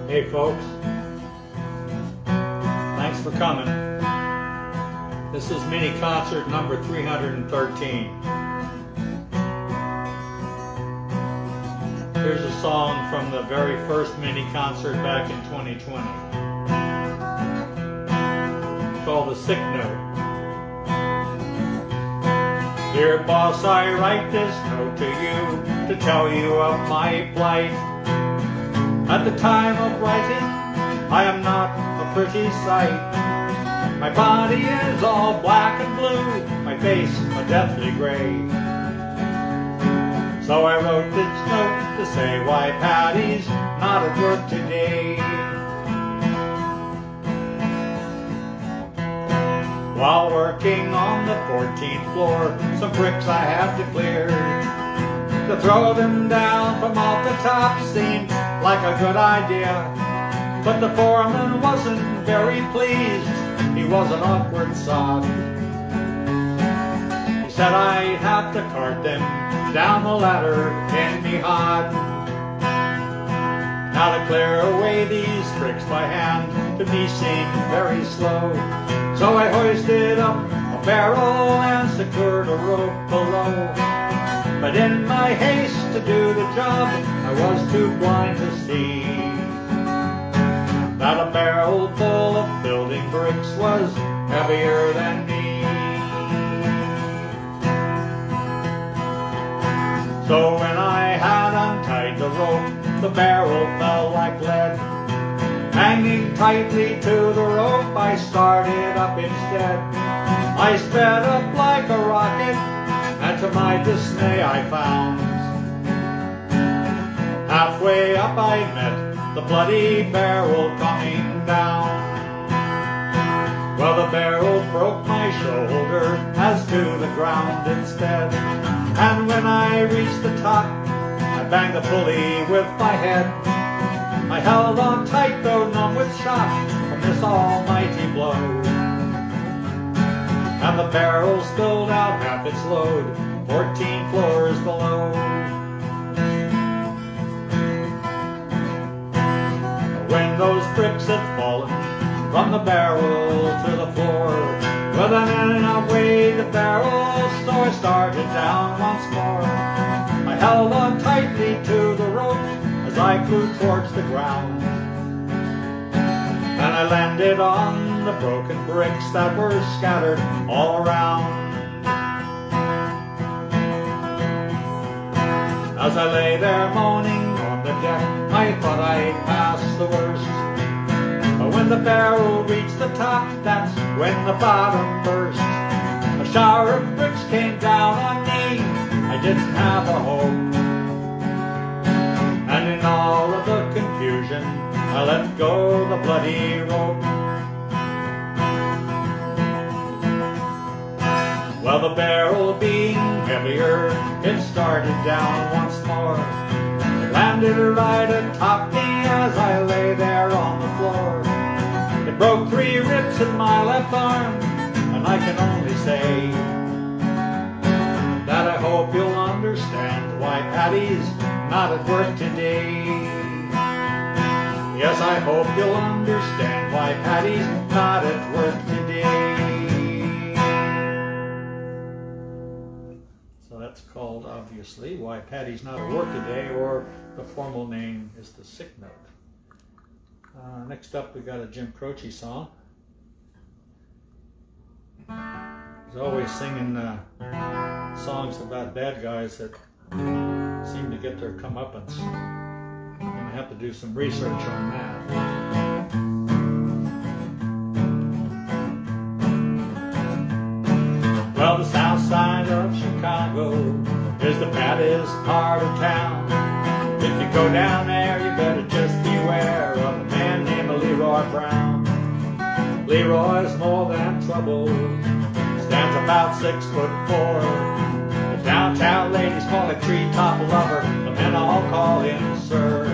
Hey folks, thanks for coming. This is mini concert number 313. Here's a song from the very first mini concert back in 2020. It's called The Sick Note. Dear boss, I write this note to you to tell you of my plight. At the time of writing, I am not a pretty sight. My body is all black and blue, my face a deathly gray. So I wrote this note to say why Patty's not at work today. While working on the 14th floor, some bricks I have to clear. To throw them down from off the top seemed like a good idea, but the foreman wasn't very pleased. He was an awkward sod. He said I'd have to cart them down the ladder in me hod. Now to clear away these bricks by hand to me seemed very slow, so I hoisted up a barrel and secured a rope below. But in my haste to do the job, I was too blind to see that a barrel full of building bricks was heavier than me. So when I had untied the rope, the barrel fell like lead. Hanging tightly to the rope, I started up instead. I sped up like a rocket, and to my dismay I found halfway up I met the bloody barrel coming down. Well, the barrel broke my shoulder as to the ground instead, and when I reached the top, I banged the pulley with my head. I held on tight though numb with shock from this almighty blow, and the barrel spilled out half its load 14 floors below. When those bricks had fallen from the barrel to the floor, well then I weighed the barrel, so I started down once more. I held on tightly to the rope as I flew towards the ground, and I landed on the broken bricks that were scattered all around. As I lay there moaning on the deck, I thought I'd passed the worst. But when the barrel reached the top, that's when the bottom burst. A shower of bricks came down on me, I didn't have a hope. And in all of the confusion, I let go the bloody rope. Well, the barrel being heavier, it started down once more. It landed right atop me as I lay there on the floor. It broke 3 ribs in my left arm, and I can only say that I hope you'll understand why Patty's not at work today. Yes, I hope you'll understand why Patty's not at work today. So that's called, obviously, Why Patty's Not at Work Today, or the formal name is The Sick Note. Next up, we got a Jim Croce song. He's always singing songs about bad guys that seem to get their comeuppance. I'm going to have to do some research on that. Well, the south side of Chicago is the baddest part of town. If you go down there, you better just beware of a man named Leroy Brown. Leroy's more than trouble, stands about 6'4". The downtown ladies call him treetop lover, the men all call him sir.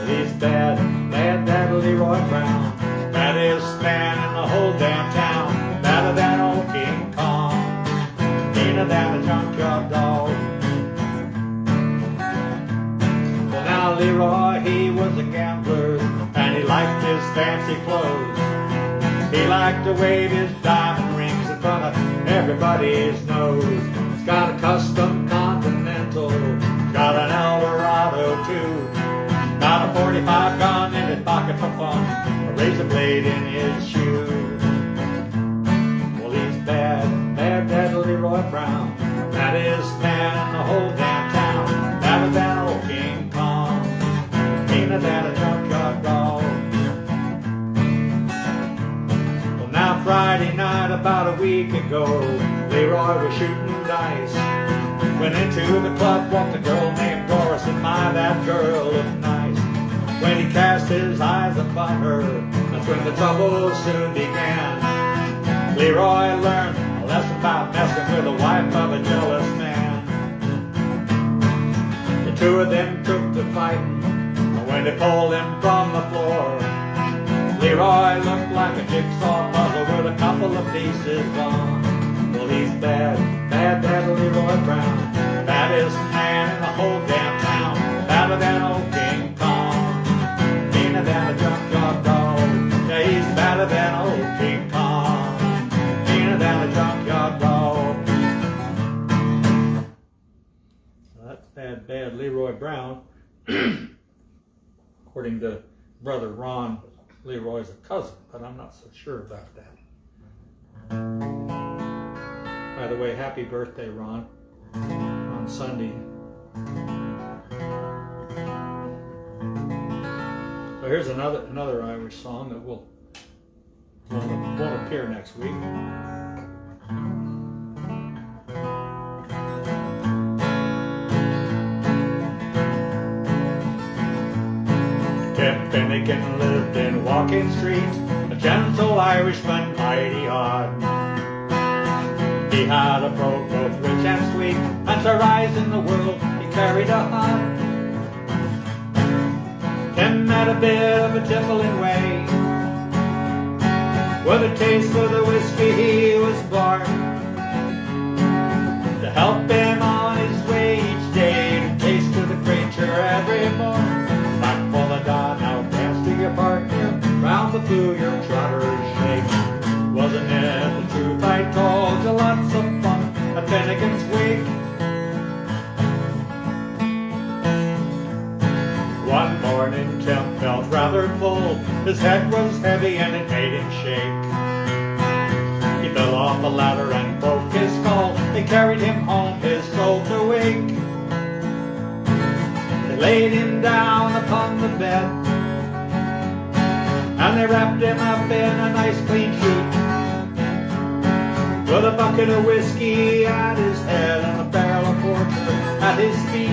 He's bad, bad, bad Leroy Brown, baddest man in the whole damn town, badder than old King Kong, meaner than a junkyard dog. Well, now Now Leroy, he was a gambler, and he liked his fancy clothes. He liked to wave his diamond rings in front of everybody's nose. He's got a custom Continental, got an Eldorado too. Got a 45 gun in his pocket for fun, a razor blade in his shoe. Well, he's bad, bad, bad Leroy Brown. That is man in the whole damn town. Better than old King Kong, meaner than a junkyard dog. Well, now Friday night, about a week ago, Leroy was shooting dice. Went into the club, walked a girl named Doris, and my, that girl looked nice. When he cast his eyes upon her, that's when the trouble soon began. Leroy learned a lesson about messing with the wife of a jealous man. The two of them took to fighting when they pulled him from the floor. Leroy looked like a jigsaw puzzle with a couple of pieces gone. Well, he's bad, bad, bad Leroy Brown. Baddest man in the whole damn town. Badder than old King Kong, meaner than a junkyard dog. Yeah, he's badder than old King Kong, meaner than a junkyard dog. Well, that's bad, bad Leroy Brown. According to Brother Ron, Leroy's a cousin, but I'm not so sure about that. By the way, happy birthday, Ron, on Sunday. So here's another Irish song that won't appear next week. Tim Finnegan lived in Walking Street, a gentle Irishman, mighty odd. He had a brogue both rich and sweet, and to rise in the world he carried a heart. Tim had a bit of a tippling way, with a taste for the whiskey he was born. To help him on his way each day, to taste of the creature every morn. Back for the dawn, now dance to your partner, round the blue your trotters shake. Wasn't it the truth I told you? Lots of fun at Finnegan's wake. One morning Tim felt rather full, his head was heavy and it made him shake. He fell off the ladder and broke his skull, they carried him home, his soul to wake. They laid him down upon the bed, and they wrapped him up in a nice clean sheet, with a bucket of whiskey at his head and a barrel of porter at his feet.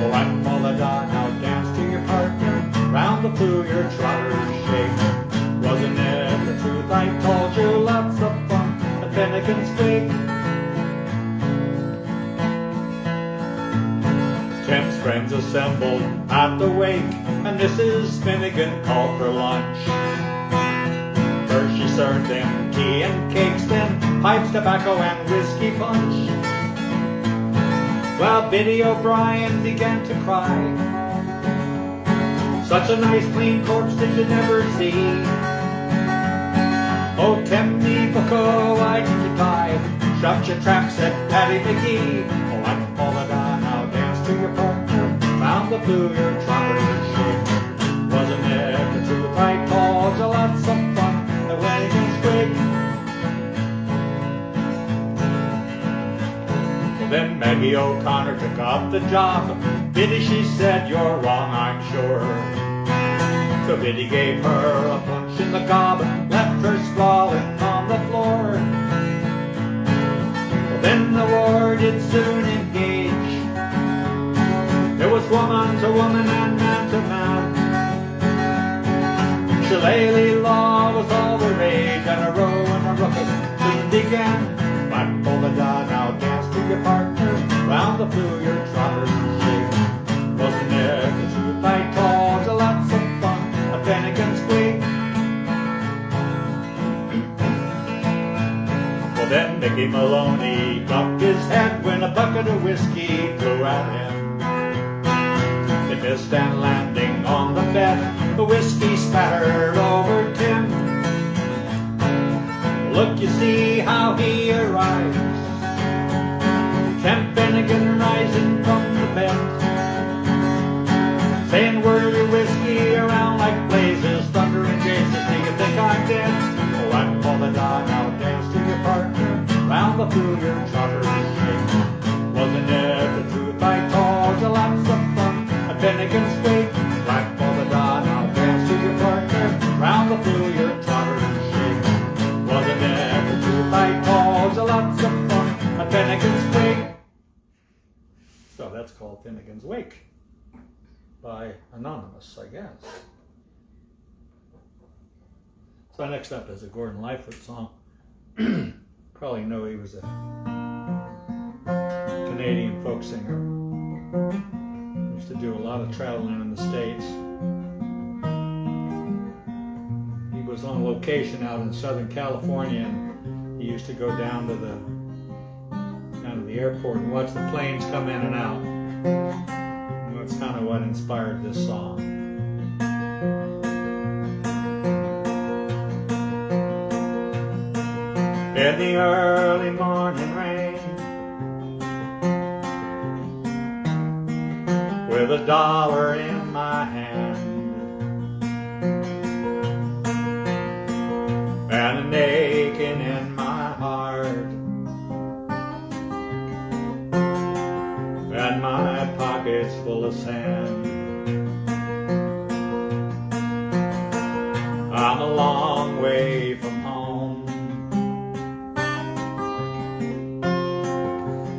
Oh, and for the dawn, now dance to your partner, round the blue your trotters shake. Wasn't it the truth I told you? Lots of fun at Finnegan's wake. Tim's friends assembled at the wake, and Mrs. Finnegan called for lunch. First she served them tea and cakes, then pipes, tobacco, and whiskey punch. Well, Biddy O'Brien began to cry. Such a nice clean corpse did you never see. Oh, Timmy Bucko, why did you die? Shut your trap, said Paddy McGee. Oh, I'm all the dawn, now dance to your partner, round the blue your trotters shake. Wasn't it the truth I told you? Lots of fun at Finnegan's wake. Then Maggie O'Connor took up the job. Biddy, she said, you're wrong, I'm sure. So Biddy gave her a punch in the gob, left her sprawling on the floor. Well, then the war did soon engage. There was woman to woman and man to man. Shillelagh law was all the rage, and a row and a ruckus soon began. Back for the dawn, now dance to your partner, round the blue your trotters shake. Wasn't it the truth I told you? Lots of fun at Finnegan's wake. Well, then Mickey Maloney ducked his head when a bucket of whiskey flew at him. They missed and landing on the bed, the whiskey spattered over Tim. Look, you see how he arrives, Temp Finnegan rising from the bed, saying word of whiskey around like blazes, thunder and Jesus, do you think I'm dead? Oh, I'm for the dawn, now dance to your partner, round the through your trotter shake. Wasn't it the truth I told you, lots of fun at Finnegan's wake? Right for the dawn, now dance to your partner, round the through your trotter shake. Wasn't it the truth I told you, lots of fun at Finnegan's wake? So that's called Finnegan's Wake by Anonymous, I guess. So next up is a Gordon Lightfoot song. Probably know he was a Canadian folk singer. Used to do a lot of traveling in the States. He was on location out in Southern California, and he used to go down to the airport and watch the planes come in and out. And that's kind of what inspired this song. In the early morning rain, with $1 in my hand and an aching in my heart, and my pockets full of sand, I'm a long way from home,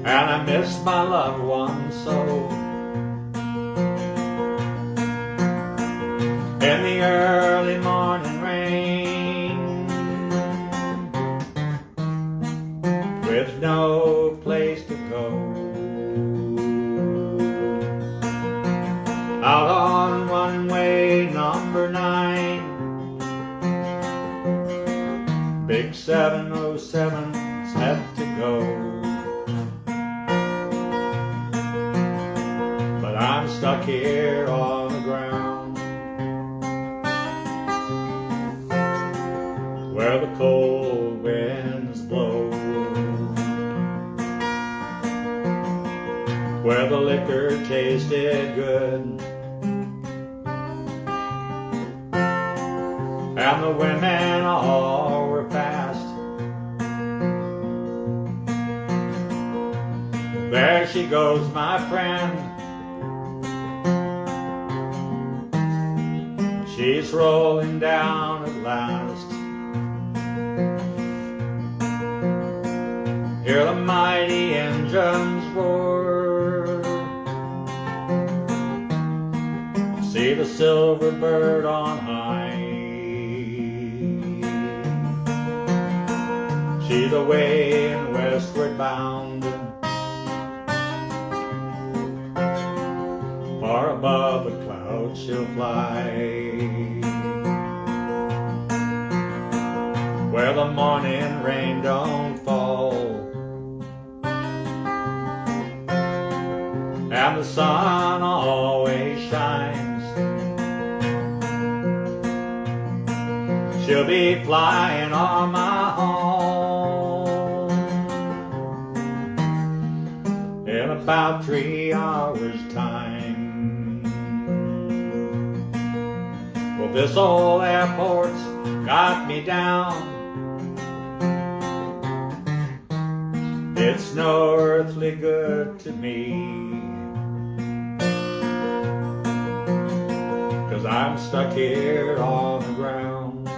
and I miss my loved ones so. In the early morning rain, with no place to go, out on runway number 9, big 707 set to go. But I'm stuck here on the ground, where the cold winds blow, where the liquor tasted good, and the women all were fast. There she goes, my friend, she's rolling down at last. Hear the mighty engines roar, see the silver bird on high. She's away and westward bound, far above the clouds she'll fly, where the morning rain don't fall, and the sun always shines. She'll be flying on my home in about 3 hours' time. Well, this old airport's got me down. It's no earthly good to me, 'cause I'm stuck here on the ground,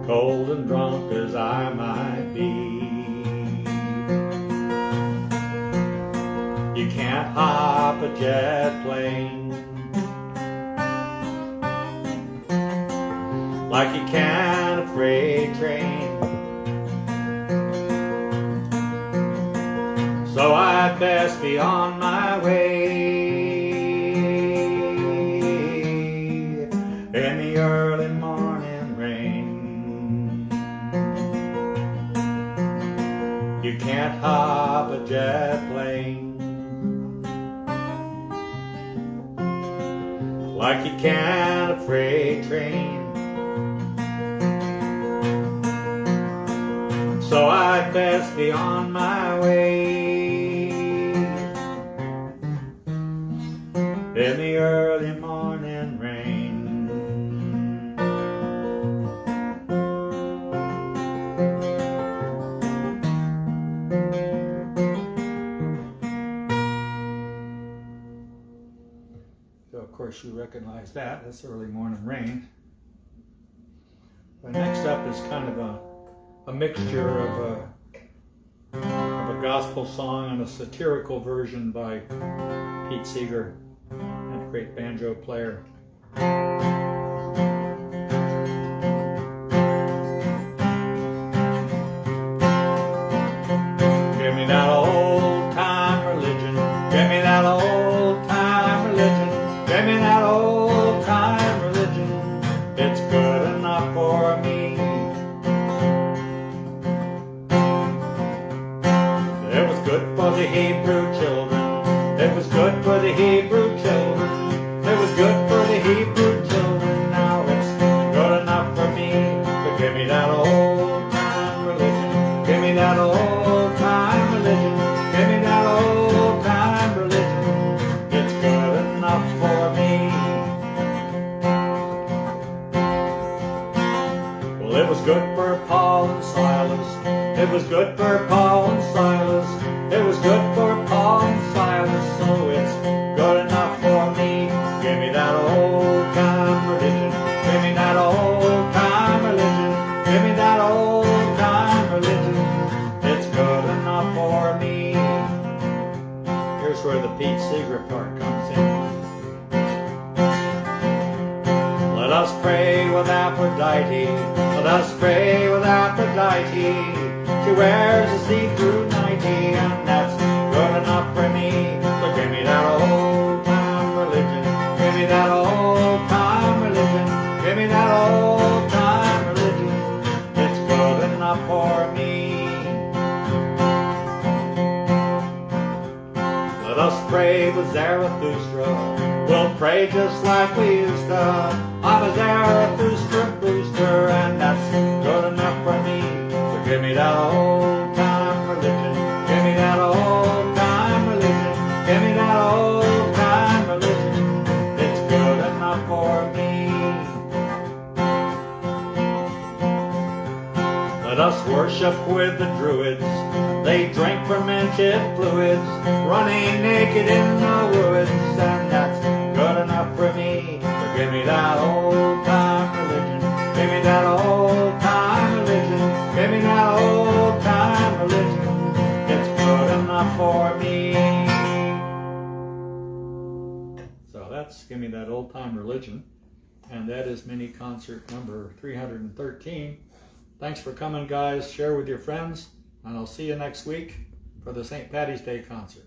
cold and drunk as I might be. You can't hop a jet plane like you can a freight train, so I'd best be on my way in the early morning rain. You can't hop a jet plane like you can a freight train. So I'd best be on my way in the early morning rain. So of course you recognize that. That's early morning rain. But next up is kind of a mixture of a gospel song and a satirical version by Pete Seeger, a great banjo player. Give me that old time religion. Give me that old time religion. Give me that old time religion. It's good enough for me. It was good for the Hebrew children. It was good for the Hebrew children. It was good for the Hebrew children. Now it's good enough for me. But give me that old time religion. Give me that old time religion. Give me that old time religion. It's good enough for me. Well, it was good for Paul and Silas. It was good for Paul and Silas. It was good for Paul and Silas. So it's good enough for me. Give me that old time religion. Give me that old time religion. Give me that old time religion. It's good enough for me. Here's where the Pete Seeger part comes in. Let us pray with Aphrodite. Let us pray with Aphrodite. She wears a see-through nightie, and that's good enough for me. So give me that old time religion. Give me that old time religion. Give me that old time religion. It's good enough for me. Let us pray with Zarathustra. We'll pray just like we used to. I'm a Zarathustra booster, and that's good enough for me. So give me that old time religion. Give me that old time religion. Give me that old time religion. It's good enough for me. Let us worship with the Druids. They drink fermented fluids, running naked in the woods, and that's good enough for me. So give me that old time religion. Give me that old time religion. Give me that old time religion. It's good enough for me. So that's Give Me That Old Time Religion. And that is mini concert number 313. Thanks for coming, guys. Share with your friends. And I'll see you next week for the St. Paddy's Day concert.